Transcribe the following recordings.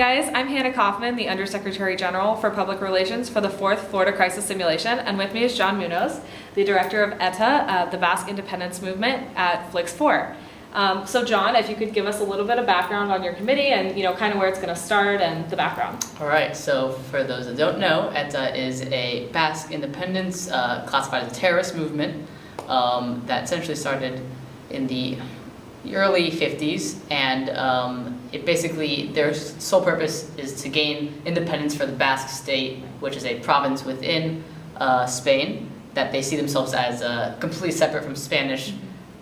guys, I'm Hannah Kaufman, the Undersecretary General for Public Relations for the 4th Florida Crisis Simulation, and with me is Jon Munoz, the Director of ETA, the Basque Independence Movement at FLCS IV. So Jon, if you could give us a little bit of background on your committee and kind of where it's going to start and the background. All right, so for those that don't know, ETA is a Basque Independence classified as a terrorist movement that essentially started in the early 50s, and it basically, their sole purpose is to gain independence for the Basque state, which is a province within Spain, that they see themselves as completely separate from Spanish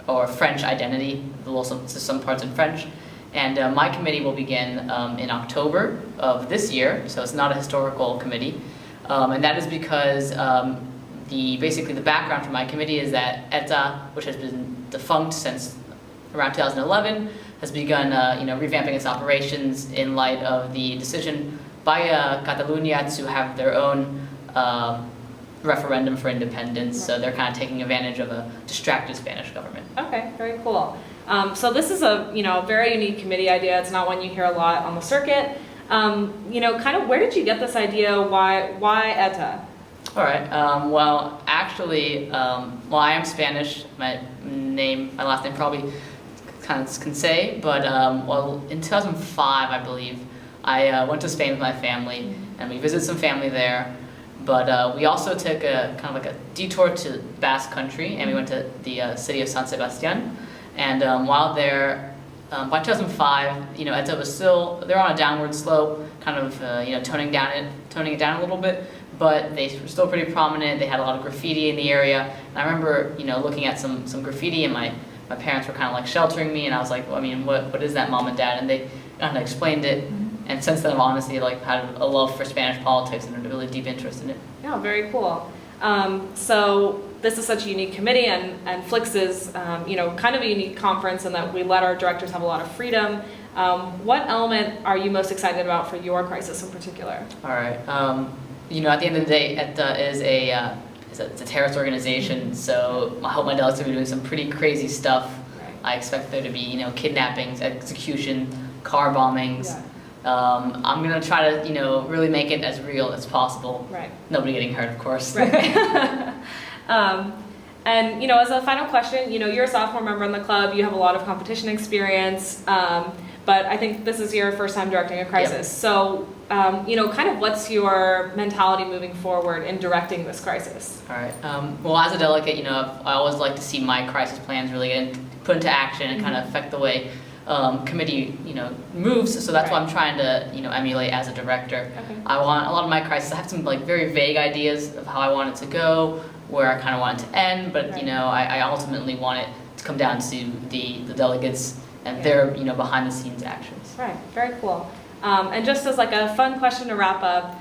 or French identity, also some parts in French. And my committee will begin in October of this year, so it's not a historical committee, and that is because basically the background for my committee is that ETA, which has been defunct since around 2011, has begun revamping its operations in light of the decision by Catalonia to have their own referendum for independence. So they're kind of taking advantage of a distracted Spanish government. Okay, very cool. So this is a very unique committee idea. It's not one you hear a lot on the circuit. Kind of where did you get this idea? Why ETA? All right. Well, actually, I am Spanish. My last name probably kind of can say, but in 2005, I believe, I went to Spain with my family, and we visited some family there. But we also took a kind of like a detour to Basque Country, and we went to the city of San Sebastian. And while there, by 2005, ETA was they're on a downward slope, kind of toning it down a little bit. But they were still pretty prominent. They had a lot of graffiti in the area. And I remember, looking at some graffiti, and my parents were kind of like sheltering me, and I was like, well, I mean, what is that, Mom and Dad? And they kind of explained it. And since then, I've honestly had a love for Spanish politics and a really deep interest in it. Yeah, very cool. So this is such a unique committee, and FLCS is, kind of a unique conference in that we let our directors have a lot of freedom. What element are you most excited about for your crisis in particular? All right. At the end of the day, ETA is it's a terrorist organization, so I hope my delegates will be doing some pretty crazy stuff. Right. I expect there to be, kidnappings, execution, car bombings. Yeah. I'm going to try to, really make it as real as possible. Right. Nobody getting hurt, of course. Right. And, as a final question, you're a sophomore member in the club, you have a lot of competition experience, but I think this is your first time directing a crisis. Yep. So, kind of what's your mentality moving forward in directing this crisis? All right. Well, as a delegate, I always like to see my crisis plans really get put into action and kind of affect the way committee, moves. So that's what I'm trying to, emulate as a director. Okay. I want a lot of my crises. I have some very vague ideas of how I want it to go, where I kind of want it to end. But Right. I ultimately want it to come down to the delegates and their behind the scenes actions. Right. Very cool. And just as like a fun question to wrap up,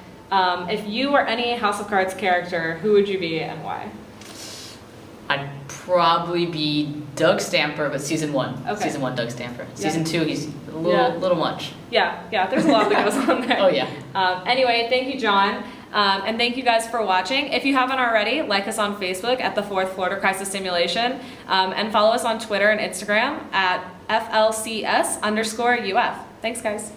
if you were any House of Cards character, who would you be and why? I'd probably be Doug Stamper, but season 1. Okay. Season 1, Doug Stamper. Yeah. Season 2, he's a little much. Yeah, there's a lot that goes on there. Oh yeah. Anyway, thank you, Jon. And thank you guys for watching. If you haven't already, like us on Facebook at the 4th Florida Crisis Simulation, and follow us on Twitter and Instagram at FLCS_UF. Thanks, guys.